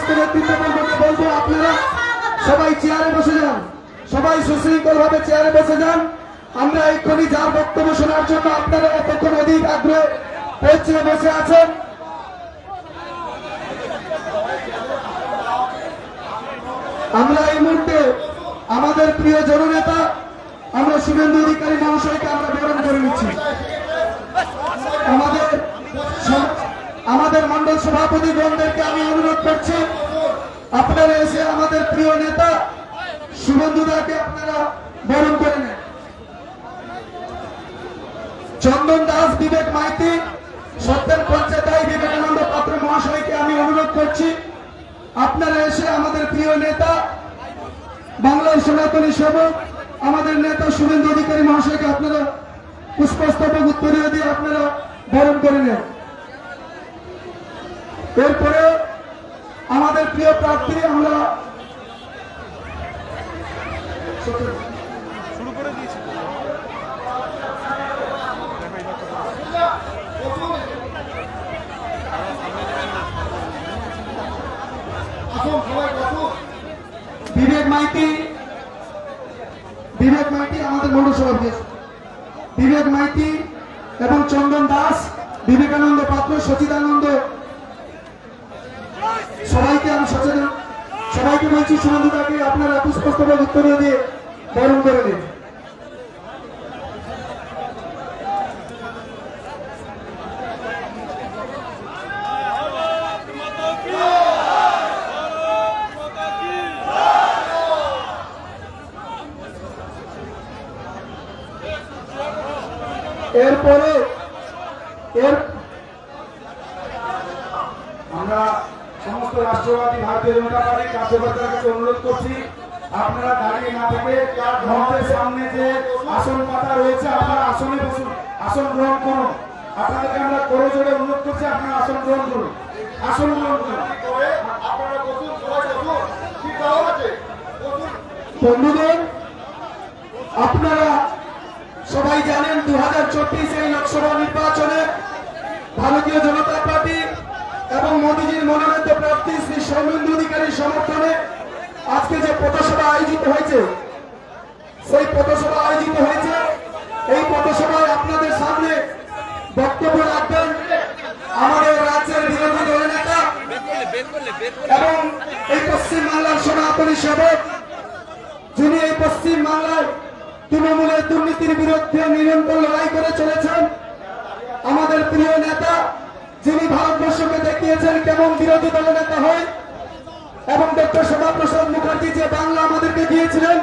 সমস্ত নেতৃত্ববৃন্দকে বলবো আপনারা সবাই চেয়ারে বসে যান, সবাই সুশৃঙ্খল ভাবে চেয়ারে বসে যান। আমরা এক্ষুনি যার বক্তব্য শোনার জন্য আপনারা এতক্ষণ অধিক আগ্রহ হচ্ছে বসে আছেন, আমরা এই মুহূর্তে আমাদের প্রিয় জননেতা আমরা শুভেন্দু অধিকারী মহাশয়কে আমরা বরণ করে নিচ্ছি। আমাদের মন্ডল সভাপতি গণদেরকে আমি অনুরোধ করছি আপনারা এসে আমাদের প্রিয় নেতা শুভেন্দু দাকে আপনারা বরণ করে নেন। চন্দন দাস, বিবেক মাইতি, সত্যেন পঞ্চায়েত বিবেকানন্দ পাত্র মহাশয়কে আমি অনুরোধ করছি আপনারা এসে আমাদের প্রিয় নেতা বাংলার সনাতনী সেবক আমাদের নেতা শুভেন্দু অধিকারী মহাশয়কে আপনারা পুষ্পস্তবক উত্তরীয় দিয়ে আপনারা বরণ করে নেন। এরপরে আমাদের প্রিয় প্রার্থী আমরা শুরু করে দিয়েছি। বিবেক মাইতি আমাদের মন্ডল সভাপতি, বিবেক মাইতি এবং চন্দন দাস, বিবেকানন্দ পাত্র, সচিদানন্দ, সবাইকে আমি সবাইকে বলছি শুভেন্দু দাকে আপনারা পুষ্পস্তবক উত্তরীয় দিয়ে বরণ করে দিন। এরপরে আমরা সমস্ত রাষ্ট্রবাদী ভারতীয় জনতা পার্টির কার্যকর্তার কাছে অনুরোধ করছি আপনারা দাঁড়িয়ে না থেকে মঞ্চের সামনে যে আসন পাতা রয়েছে আপনারা আসনে বসুন, আসন গ্রহণ করুন। আপনাদেরকে আমরা করজোড়ে অনুরোধ করছি আপনারা আসন গ্রহণ করুন, আসন গ্রহণ করুন। বন্ধুগণ, আপনারা সবাই জানেন 2024 এই লোকসভা নির্বাচনে ভারতীয় জনতা পার্টি এবং মোদীজির মনোনীত প্রার্থী শ্রী শুভেন্দু অধিকারীর সমর্থনে আজকে যে পথসভা আয়োজিত হয়েছে, সেই পথসভা আয়োজিত হয়েছে। এই পথসভায় আপনাদের সামনে বক্তব্য রাখবেন আমাদের রাজ্যের বিরোধী দলনেতা এবং এই পশ্চিমবাংলার সনাতনী সেবক, যিনি এই পশ্চিমবাংলায় তৃণমূলের দুর্নীতির বিরুদ্ধে নিরন্তর লড়াই করে চলেছেন, আমাদের প্রিয় নেতা, যিনি ভারতবর্ষকে দেখিয়েছেন কেমন বিরোধী দল নেতা হয়, এবং ডক্টর শ্যামাপ্রসাদ মুখার্জি যে বাংলা আমাদেরকে দিয়েছিলেন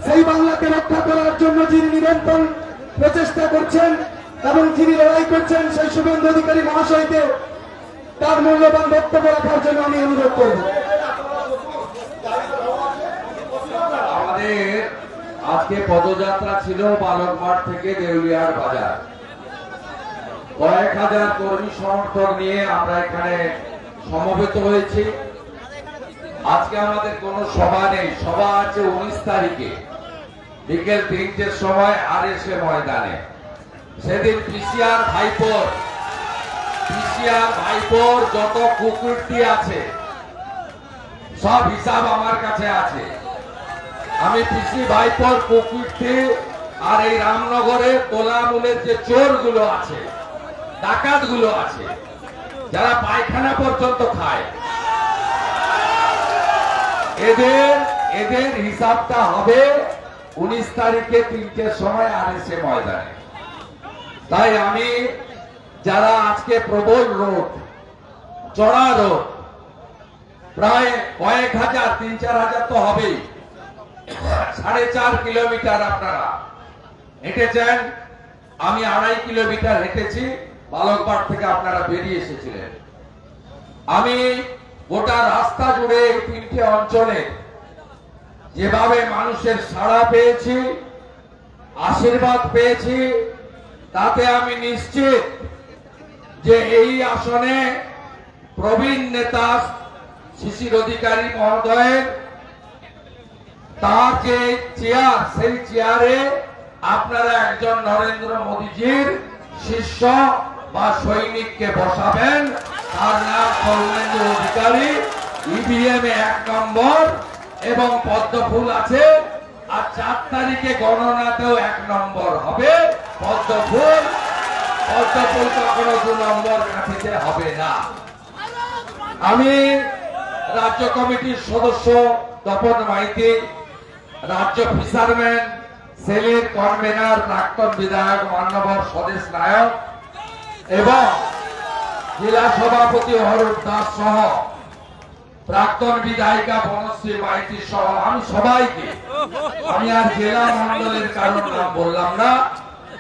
সেই বাংলাকে রক্ষা করার জন্য যিনি নিরন্তর প্রচেষ্টা করছেন এবং যিনি লড়াই করছেন, সেই শুভেন্দু অধিকারী মহাশয়কে তার মূল্যবান বক্তব্য রাখার জন্য আমি অনুরোধ করব। আমাদের আজকে পদযাত্রা ছিল বালকমাঠ থেকে দেউলিয়ার বাজার। কয়েক হাজার কর্মী সমর্থক নিয়ে আমরা এখানে সমবেত হয়েছি। আজকে আমাদের কোনো সভা নেই, সভা আছে 19 তারিখে বিকেল 3টের সময় RSA ময়দানে। সেদিন পিসিআর ভাইপোর যত কুকীর্তি আছে সব হিসাব আমার কাছে আছে। আমি পিসি ভাইপোর কুকীর্তি আর এই রামনগরে তোলামূলের যে চোরগুলো আছে, ডাকাতগুলো আছে, যারা পায়খানা পর্যন্ত খায়, এদের হিসাবটা হবে 19 তারিখে 3টের সময় RSA ময়দানে। তাই আমি যারা আজকে প্রবল রোদ, চড়া রোদ, প্রায় কয়েক হাজার, 3-4 হাজার তো হবেই, 4.5 কিলোমিটার আপনারা হেঁটেছেন, আমি 2.5 কিলোমিটার হেঁটেছি। বালকবাট থেকে আপনারা বেরিয়ে এসেছিলেন। আমি গোটা রাস্তা জুড়ে এই 3টে অঞ্চলে যেভাবে মানুষের সাড়া পেয়েছি, আশীর্বাদ পেয়েছি, তাতে আমি নিশ্চিত যে এই আসনে প্রবীণ নেতা শিশির অধিকারী মহোদয়ের তার যে চেয়ার, সেই চেয়ারে আপনারা একজন নরেন্দ্র মোদীজির শিষ্য বা সৈনিককে বসাবেন, তার নাম শুভেন্দু অধিকারী। ইভিএম এ 1 নম্বর এবং পদ্মফুল আছে, আর 4 তারিখে গণনাতেও 1 নম্বর হবে পদ্মফুল। পদ্মফুল কখনো 2 নম্বর কাঠিতে হবে না। আমি রাজ্য কমিটির সদস্য তপন মাইতি, রাজ্য ফিশারম্যান সেলের কনভেনার প্রাক্তন বিধায়ক মান্যবর স্বদেশ নায়ক এবং জেলা সভাপতি অরূপ দাস সহ প্রাক্তন বিধায়িকা বনশ্রী মাইতি সহ আমি সবাইকে, আমি আর জেলা মন্ডলের কারণ নাম বললাম না,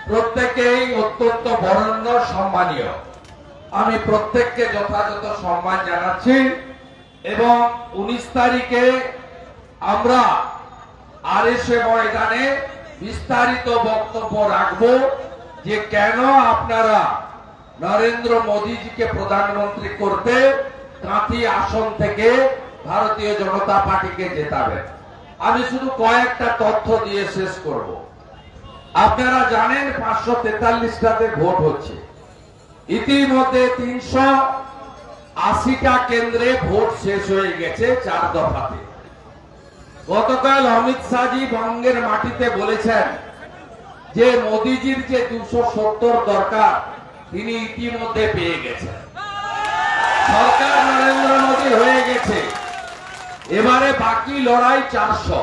প্রত্যেকেই অত্যন্ত বরেণ্য সম্মানীয়। আমি প্রত্যেককে যথাযথ সম্মান জানাচ্ছি এবং 19 তারিখে আমরা আরএসএ ময়দানে বিস্তারিত বক্তব্য রাখব যে কেন আপনারা নরেন্দ্র মোদীজিকে প্রধানমন্ত্রী করতে কাঁথি আসন থেকে ভারতীয় জনতা পার্টিকে জেতাবেন। আমি শুধু কয়েকটা তথ্য দিয়ে শেষ করব। আপনারা জানেন 543টাতে ভোট হচ্ছে, ইতিমধ্যে 380টা কেন্দ্রে ভোট শেষ হয়ে গেছে 4 দফাতে। গতকাল অমিত শাহজি বঙ্গের মাটিতে বলেছেন যে মোদীজির যে 270 দরকার তিনি ইতিমধ্যে পেয়ে গেছেন। সরকার নরেন্দ্র মোদী হয়ে গেছে, এবারে বাকি লড়াই 400,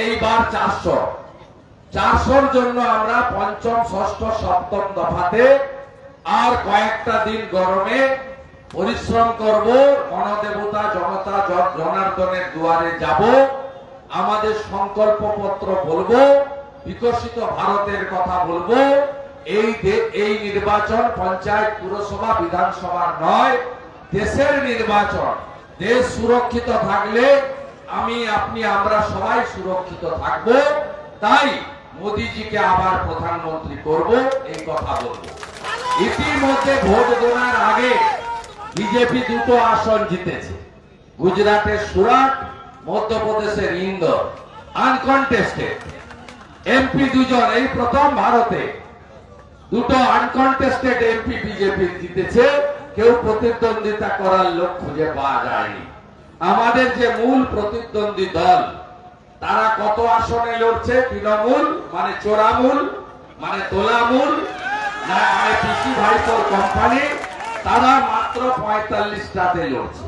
এইবার 400-র জন্য আমরা 5ম, 6ষ্ঠ, 7ম দফাতে আর কয়েকটা দিন গরমে পরিশ্রম করব, গণদেবতা জনতা জনার্দনের দুয়ারে যাব, আমাদের সংকল্পপত্র বলবো, বিকশিত ভারতের কথা বলবো। এই নির্বাচন পঞ্চায়েত, পুরসভা, বিধানসভার নয়, দেশের নির্বাচন। দেশ সুরক্ষিত থাকলে আমি, আপনি, আমরা সবাই সুরক্ষিত থাকব। তাই মোদীজিকে আবার প্রধানমন্ত্রী করব, এই কথা বলবো। ইতিমধ্যে ভোট গণনার আগে বিজেপি 2টো আসন জিতেছে, গুজরাটের সুরাট, মধ্যপ্রদেশের ইন্দোর, আনকন্টেস্টেড। এমপি 2 জন, এই প্রথম ভারতে 2টো আনকন্টেস্টেড এমপি বিজেপি জিতেছে। কেউ প্রতিদ্বন্দ্বিতা করার লোক খুঁজে পাওয়া যায়নি। আমাদের যে মূল প্রতিদ্বন্দ্বী দল তারা কত আসনে লড়ছে? তৃণমূল মানে চোরামূল, মানে তোলামূল, মানে পিসি ভাইপোর কোম্পানি, তারা মাত্র 45টাতে লড়ছে।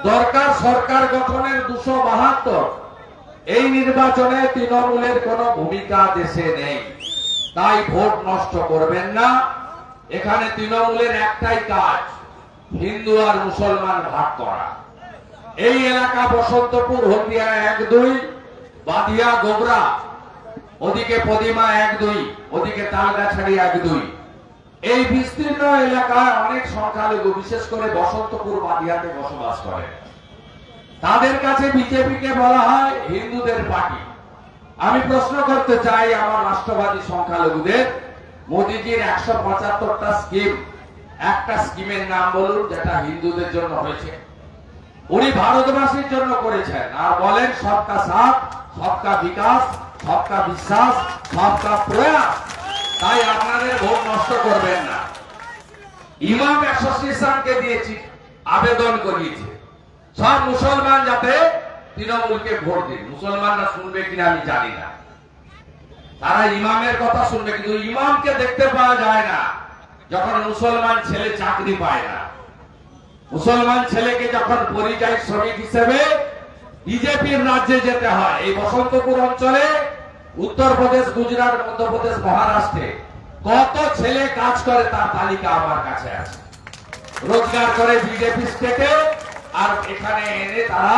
দরকার সরকার গঠনের 272। এই নির্বাচনে তৃণমূলের কোনো ভূমিকা দেশে নেই, তাই ভোট নষ্ট করবেন না। এখানে তৃণমূলের একটাই কাজ, হিন্দু আর মুসলমান ভাগ করা। এই এলাকা বসন্তপুর, হলদিয়া 1-2, বাদিয়া, গোবরা, ওদিকে পদিমা 1-2, ওদিকে তালগাছাড়ি 1-2। এই বিস্তীর্ণ এলাকায় অনেক সংখ্যালঘু, বিশেষ করে বসন্তপুর, বাদিয়াতে বসবাস করে। তাদের কাছে বিজেপিকে বলা হয় হিন্দুদের পার্টি। আমি প্রশ্ন করতে চাই আমার রাষ্ট্রবাদী সংখ্যালঘুদের, মোদীজির 175টা স্কিম, একটা স্কিমের নাম বলুন যেটা হিন্দুদের জন্য হয়েছে। উনি ভারতবাসীর জন্য করেছেন, আর বলেন সবকা সাথ, সবকা বিকাশ, সবকা বিশ্বাস, সবকা প্রয়াস। তাই আপনাদের ভোট নষ্ট করবেন না। ইমাম অ্যাসোসিয়েশনকে দিয়েছি, আবেদন করিয়েছে সব মুসলমান যাতে তৃণমূলকে ভোট দিন। মুসলমানরা শুনবে কিনা আমি জানি না, তারা ইমামের কথা শুনবে, কিন্তু ইমামকে দেখতে পাওয়া যায় না যখন মুসলমান ছেলে চাকরি পায় না। মুসলমান ছেলেকে যখন পরিযায়ী শ্রমিক হিসেবে বিজেপির রাজ্যে যেতে হয়। এই বসন্তপুর অঞ্চলে উত্তরপ্রদেশ, গুজরাট, মধ্যপ্রদেশ, মহারাষ্ট্রে কত ছেলে কাজ করে তার তালিকা আমার কাছে আছে। রোজগার করে বিজেপি স্টেটে, আর এখানে এনে তারা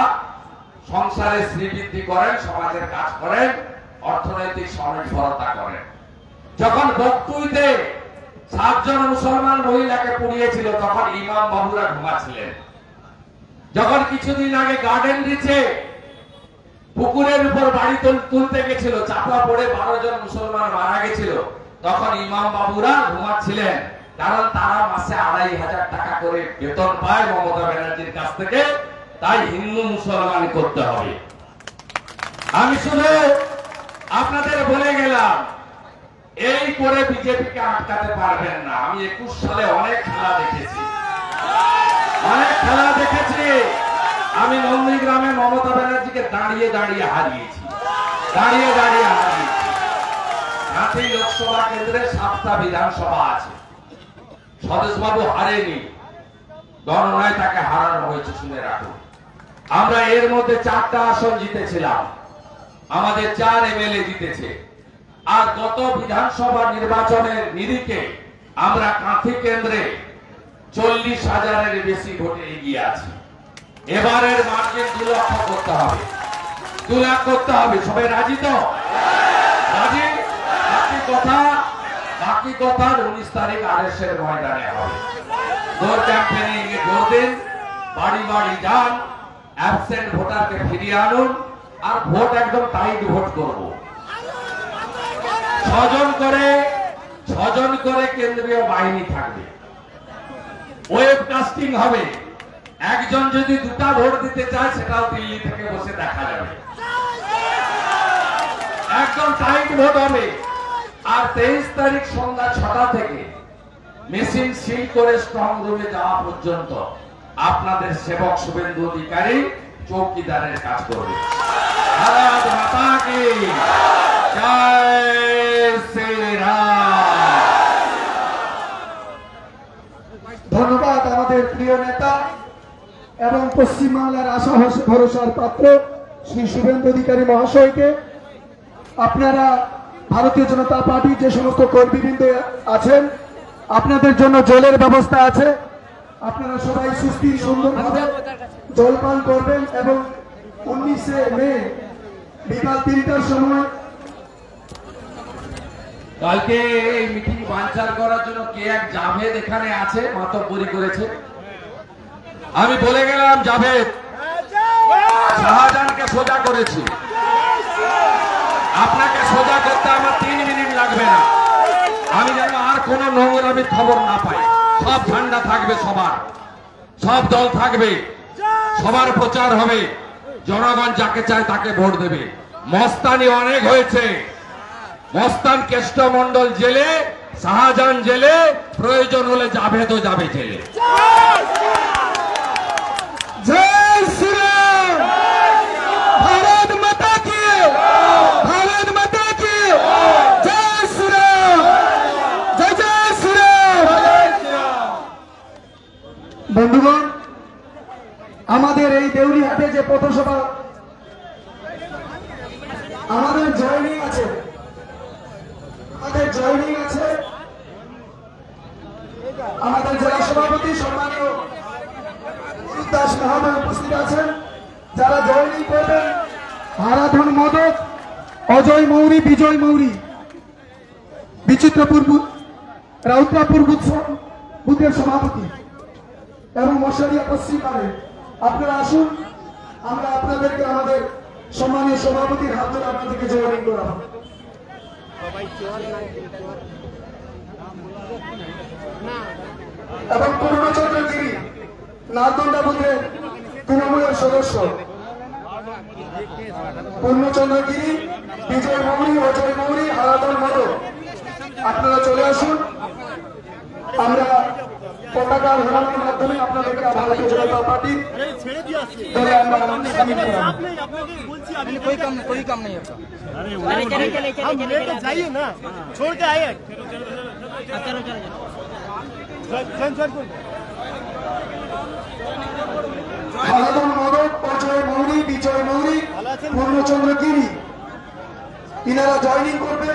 সংসারে শ্রীবৃদ্ধি করেন, সমাজের কাজ করেন, অর্থনৈতিক স্বনির্ভরতা করেন। যখন বকটুইতে 7 জন মুসলমান মহিলাকে পুড়িয়েছিল তখন ইমাম বাবুরা ঘুমাচ্ছিলেন। যখন কিছুদিন আগে গার্ডেন রিচে পুকুরের উপর বাড়ি তুলতে গেছিল, চাপা পড়ে 12 জন মুসলমান মারা গেছিল, তখন ইমাম বাবুরা ঘুমাচ্ছিলেন। কারণ তারা মাসে 2,500 টাকা করে বেতন পায় মমতা ব্যানার্জির কাছ থেকে। তাই হিন্দু মুসলমান করতে হবে। আমি শুধু আপনাদের বলে গেলাম, এই করে বিজেপিকে আটকাতে পারবেন না। আমি 21 সালে অনেক খেলা দেখেছি। অনেক খেলা দেখেছি। আমি নন্দীগ্রামে মমতা ব্যানার্জিকে দাঁড়িয়ে দাঁড়িয়ে হারিয়েছি। কাঁথি লোকসভা কেন্দ্রে 7টা বিধানসভা আছে। স্বদেশবাবু হারেনি, গণনায় তাকে হারানো হয়েছে, শুনে রাখুন। আমরা এর মধ্যে 4টা আসন জিতেছিলাম, আমাদের 4 এমএলএ জিতেছে। আর গত বিধানসভা নির্বাচনের নিরিখে আমরা কাঁথি কেন্দ্রে 40,000-এর বেশি ভোটে এগিয়ে আছি। এবারের মার্জিন 2 লাখ করতে হবে, 2 লাখ করতে হবে। সবাই রাজি তো? রাজি? বাকি কথা 19 তারিখ আরএসের ময়দানে হবে। ভোট ক্যাম্পেইনিং এ জোর দিন, বাড়ি বাড়ি যান, অ্যাবসেন্ট ভোটারকে ফিরিয়ে আনুন, আর ভোট একদম টাইট ভোট করব। 6 জন করে কেন্দ্রীয় বাহিনী থাকবে, ওয়েবকাস্টিং হবে। একজন যদি 2টা ভোট দিতে চায় সেটাও দিল্লি থেকে বসে দেখা যাবে। একদম টাইট ভোট হবে। আর 23 তারিখ সন্ধ্যা 6টা থেকে মেশিন সিল করে স্ট্রং রুমে যাওয়া পর্যন্ত আপনাদের সেবক শুভেন্দু অধিকারী চৌকিদারের কাজ করবে। ভারত মাতা কি জয় শ্রীরাম। ধন্যবাদ আমাদের প্রিয় নেতা এবং পশ্চিমবাংলার আশা ভরসার পাত্র শ্রী শুভেন্দু অধিকারী মহাশয়কে। আপনারা ভারতীয় জনতা পার্টির যে সমস্ত কর্মীবৃন্দ আছেন, আপনাদের জন্য জলের ব্যবস্থা আছে। আপনারা সবাই সুস্থির সুন্দরভাবে জলপান করবেন এবং 19শে মে বিকাল 3টার সময় কালকে এই মিটিং বানচাল করার জন্য কে এক জাভেদ এখানে আছে, মাতব্বরি করেছে। আমি বলে গেলাম জাভেদ, শাহজাহানকে সোজা করেছি, আপনাকে সোজা করতে আমার 3 মিনিট লাগবে না। আমি যেন আর কোন নোংরামির খবর না পাই। সব ঠান্ডা থাকবে, সব দল থাকবে, সবার প্রচার হবে, জনগণ যাকে চায় তাকে ভোট দেবে। মস্তানি অনেক হয়েছে, মস্তান কেষ্টমন্ডল জেলে, শাহজাহান জেলে, প্রয়োজন হলে জাভেদও যাবে জেলে। জয় শ্রীরাম, ভারত মাতা কি, ভারত মাতা কি, জয় শ্রীরাম, জয় জয় শ্রীরাম। বন্ধুগণ, আমাদের এই দেউলিহাটে যে পথসভা, আমাদের জয়নিং আছে, আমাদের জেলা সভাপতি সম্মানীয় দাস মহোদয় উপস্থিত আছেন। যারা জয়নিং করবেন, হারাধন মোদক, অজয় মৌরি, বিজয় মৌরি, বিচিত্রপুর রাউতরাপুর বুথের সভাপতি এবং মশারিয়া পশ্চিম পাড়ে। আপনারা আসুন, আমরা আপনাদেরকে আমাদের সম্মানীয় সভাপতির হাত ধরে আপনাদেরকে জয়নিং করাবো। এবং পূর্ণচন্দ্র গিরি নালদন্ডা বুথের তৃণমূলের সদস্য পূর্ণচন্দ্র গিরি, বিজয় মৌরি, অজয় মৌরি, হারাধন মোদক, আপনারা চলে আসুন। আমরা পতাকা ধরানোর মাধ্যমে আপনাদেরকে ভারতীয় জনতা পার্টি দলে আমরা সামিল করাবো। कोई काम नहीं होता। हम लेके जाइए ना, छोड़ के आए। चलो হারাধন মোদক, অজয় মৌরি, বিজয় মৌরি, পূর্ণচন্দ্র গিরি, ইনারা জয়নিং করবে।